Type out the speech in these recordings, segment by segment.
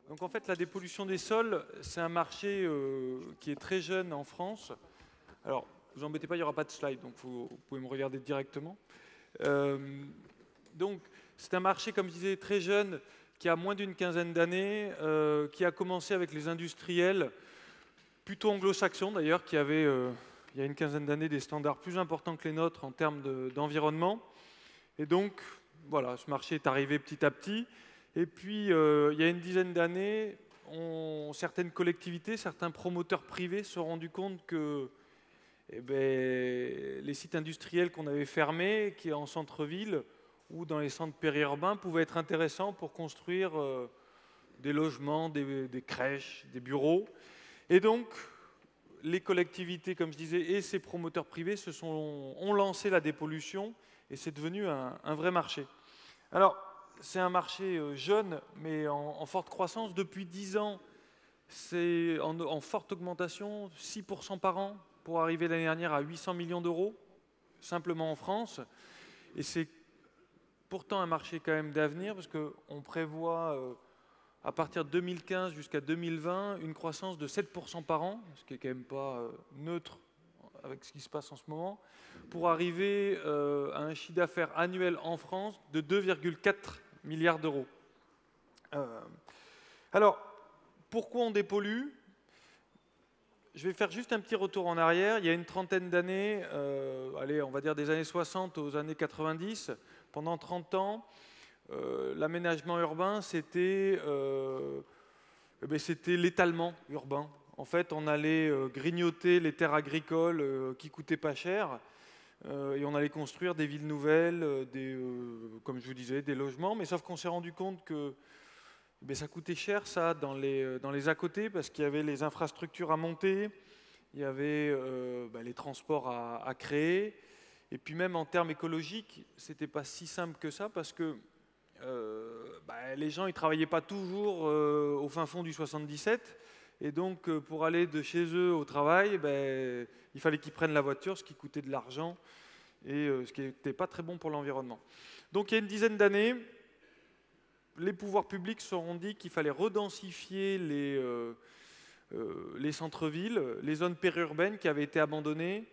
Donc en fait, la dépollution des sols, c'est un marché qui est très jeune en France. Alors, vous embêtez pas, il n'y aura pas de slide, donc vous pouvez me regarder directement. Euh, donc, c'est un marché, comme je disais, très jeune, qui a moins d'une quinzaine d'années, qui a commencé avec les industriels, plutôt anglo-saxons d'ailleurs, qui avaient, il y a une quinzaine d'années, des standards plus importants que les nôtres en termes d'environnement. Et donc, voilà, ce marché est arrivé petit à petit. Et puis, il y a une dizaine d'années, certaines collectivités, certains promoteurs privés se sont rendus compte que les sites industriels qu'on avait fermés, qui est en centre-ville ou dans les centres périurbains, pouvaient être intéressants pour construire des logements, des crèches, des bureaux. Et donc, les collectivités, comme je disais, et ces promoteurs privés ont lancé la dépollution et c'est devenu un vrai marché. Alors, c'est un marché jeune, mais en forte croissance. Depuis 10 ans, c'est en forte augmentation, 6% par an, pour arriver l'année dernière à 800 millions d'euros, simplement en France. Et c'est pourtant un marché quand même d'avenir, parce qu'on prévoit, à partir de 2015 jusqu'à 2020, une croissance de 7% par an, ce qui n'est quand même pas neutre avec ce qui se passe en ce moment, pour arriver à un chiffre d'affaires annuel en France de 2,4 milliards d'euros. Alors, pourquoi on dépollue? Je vais faire juste un petit retour en arrière. Il y a une trentaine d'années, allez, on va dire des années 60 aux années 90, pendant 30 ans, l'aménagement urbain, c'était l'étalement urbain. En fait, on allait grignoter les terres agricoles qui coûtaient pas cher et on allait construire des villes nouvelles, comme je vous disais, des logements. Mais sauf qu'on s'est rendu compte que ça coûtait cher, ça, dans les à côté, parce qu'il y avait les infrastructures à monter, il y avait les transports à créer. Et puis même en termes écologiques, c'était pas si simple que ça, parce que les gens ils travaillaient pas toujours au fin fond du 77 et donc pour aller de chez eux au travail, il fallait qu'ils prennent la voiture, ce qui coûtait de l'argent et ce qui n'était pas très bon pour l'environnement. Donc il y a une dizaine d'années, les pouvoirs publics se sont dit qu'il fallait redensifier les centres-villes, les zones périurbaines qui avaient été abandonnées,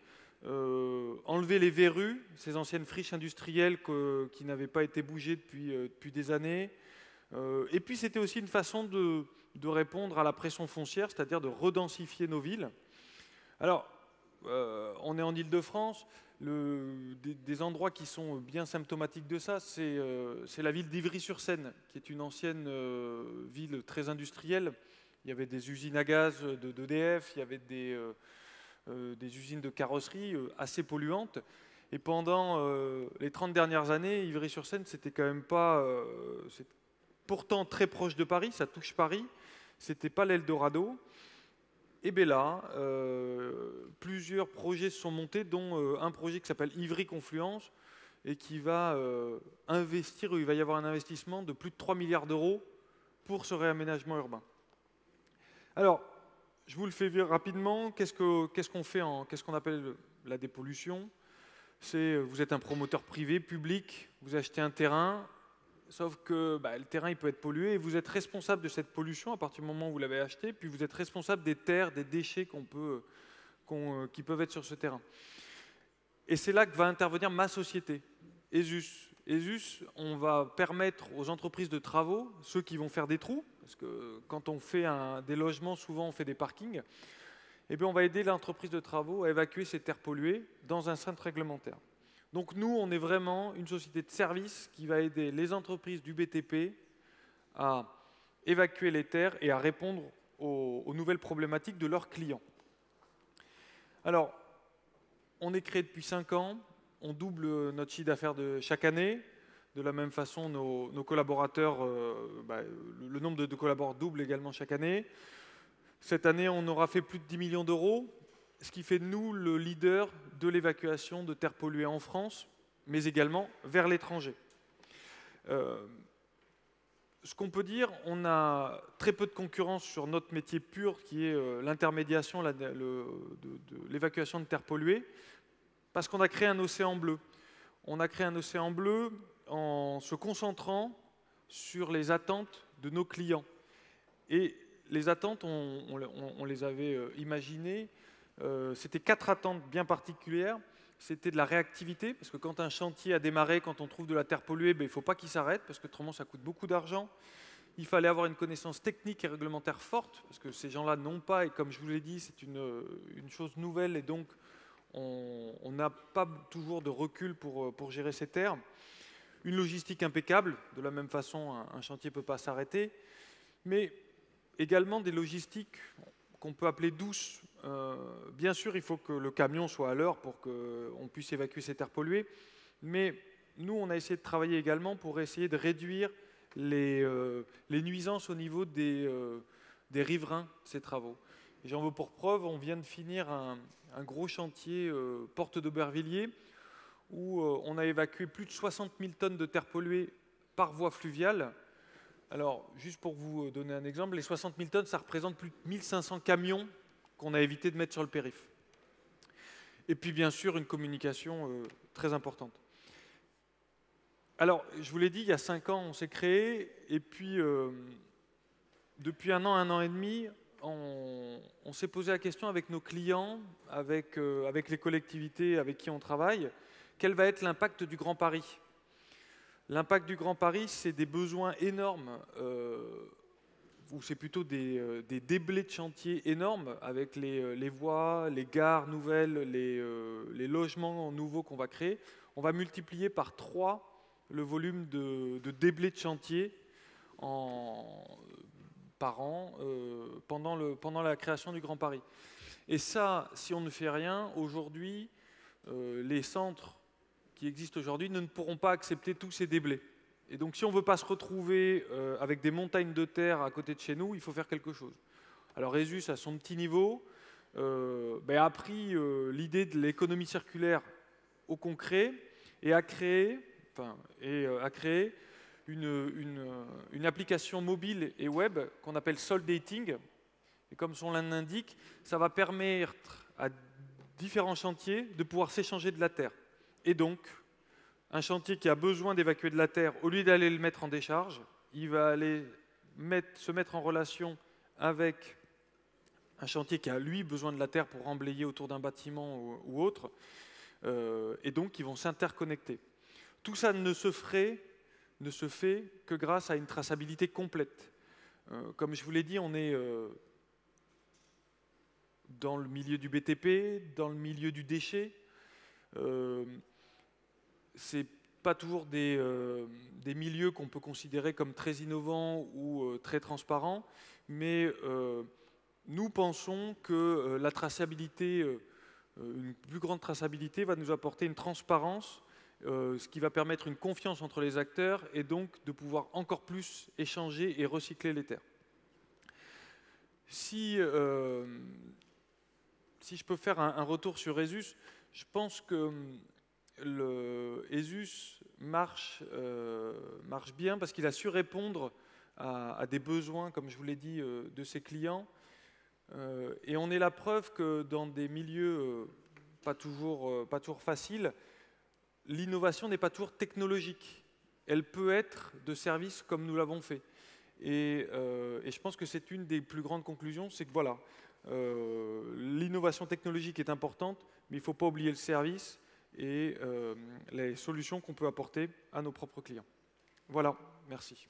enlever les verrues, ces anciennes friches industrielles qui n'avaient pas été bougées depuis des années. Et puis c'était aussi une façon de répondre à la pression foncière, c'est-à-dire de redensifier nos villes. Alors, on est en Île-de-France, des endroits qui sont bien symptomatiques de ça, c'est la ville d'Ivry-sur-Seine, qui est une ancienne ville très industrielle. Il y avait des usines à gaz d'EDF, il y avait des usines de carrosserie assez polluantes. Et pendant les 30 dernières années, Ivry-sur-Seine, c'était quand même pas... c'est pourtant très proche de Paris, ça touche Paris, c'était pas l'Eldorado. Et bien là, plusieurs projets se sont montés, dont un projet qui s'appelle Ivry Confluence, et qui va investir, où il va y avoir un investissement de plus de 3 milliards d'euros pour ce réaménagement urbain. Alors, je vous le fais dire rapidement. Qu'est-ce qu'on appelle la dépollution? Vous êtes un promoteur privé, public, vous achetez un terrain, sauf que le terrain il peut être pollué et vous êtes responsable de cette pollution à partir du moment où vous l'avez acheté, puis vous êtes responsable des terres, des déchets qui peuvent être sur ce terrain. Et c'est là que va intervenir ma société, ESUS. ESUS, on va permettre aux entreprises de travaux, ceux qui vont faire des trous, parce que quand on fait des logements, souvent on fait des parkings, et bien on va aider l'entreprise de travaux à évacuer ces terres polluées dans un centre réglementaire. Donc nous, on est vraiment une société de service qui va aider les entreprises du BTP à évacuer les terres et à répondre aux nouvelles problématiques de leurs clients. Alors, on est créé depuis 5 ans, on double notre chiffre d'affaires de chaque année. De la même façon, nos collaborateurs, le nombre de collaborateurs double également chaque année. Cette année, on aura fait plus de 10 millions d'euros, ce qui fait de nous le leader de l'évacuation de terres polluées en France, mais également vers l'étranger. Ce qu'on peut dire, on a très peu de concurrence sur notre métier pur, qui est l'intermédiation de l'évacuation de terres polluées, parce qu'on a créé un océan bleu. On a créé un océan bleu en se concentrant sur les attentes de nos clients. Et les attentes, on les avait imaginées. C'était 4 attentes bien particulières. C'était de la réactivité, parce que quand un chantier a démarré, quand on trouve de la terre polluée, il ne faut pas qu'il s'arrête, parce que autrement ça coûte beaucoup d'argent. Il fallait avoir une connaissance technique et réglementaire forte, parce que ces gens-là n'ont pas, et comme je vous l'ai dit, c'est une chose nouvelle, et donc on n'a pas toujours de recul pour gérer ces terres. Une logistique impeccable, de la même façon, un chantier ne peut pas s'arrêter, mais également des logistiques qu'on peut appeler douces. Bien sûr, il faut que le camion soit à l'heure pour qu'on puisse évacuer ces terres polluées, mais nous, on a essayé de travailler également pour essayer de réduire les nuisances au niveau des riverains de ces travaux. J'en veux pour preuve, on vient de finir un gros chantier porte d'Aubervilliers où on a évacué plus de 60 000 tonnes de terre polluée par voie fluviale. Alors, juste pour vous donner un exemple, les 60 000 tonnes, ça représente plus de 1500 camions qu'on a évité de mettre sur le périph'. Et puis, bien sûr, une communication très importante. Alors, je vous l'ai dit, il y a 5 ans, on s'est créé, et puis, depuis un an et demi, on s'est posé la question avec nos clients, avec les collectivités avec qui on travaille, quel va être l'impact du Grand Paris ? L'impact du Grand Paris, c'est des besoins énormes, ou c'est plutôt des déblais de chantier énormes, avec les voies, les gares nouvelles, les logements nouveaux qu'on va créer. On va multiplier par 3 le volume de déblais de chantier par an pendant la création du Grand Paris. Et ça, si on ne fait rien, aujourd'hui, les centres qui existent aujourd'hui ne pourront pas accepter tous ces déblais. Et donc, si on ne veut pas se retrouver avec des montagnes de terre à côté de chez nous, il faut faire quelque chose. Alors, Esus, à son petit niveau, a pris l'idée de l'économie circulaire au concret et a créé une application mobile et web qu'on appelle Soldating. Et comme son nom l'indique, ça va permettre à différents chantiers de pouvoir s'échanger de la terre. Et donc, un chantier qui a besoin d'évacuer de la terre, au lieu d'aller le mettre en décharge, il va aller se mettre en relation avec un chantier qui a, lui, besoin de la terre pour emblayer autour d'un bâtiment ou autre. Et donc, ils vont s'interconnecter. Tout ça ne se fait que grâce à une traçabilité complète. Comme je vous l'ai dit, on est dans le milieu du BTP, dans le milieu du déchet. C'est pas toujours des milieux qu'on peut considérer comme très innovants ou très transparents, mais nous pensons que la traçabilité, une plus grande traçabilité va nous apporter une transparence, ce qui va permettre une confiance entre les acteurs et donc de pouvoir encore plus échanger et recycler les terres. Si je peux faire un retour sur Esus, je pense que le Esus marche bien parce qu'il a su répondre à des besoins, comme je vous l'ai dit, de ses clients. Et on est la preuve que dans des milieux pas toujours faciles, l'innovation n'est pas toujours technologique. Elle peut être de service comme nous l'avons fait. Et je pense que c'est une des plus grandes conclusions, c'est que voilà, l'innovation technologique est importante, mais il ne faut pas oublier le service et les solutions qu'on peut apporter à nos propres clients. Voilà, merci.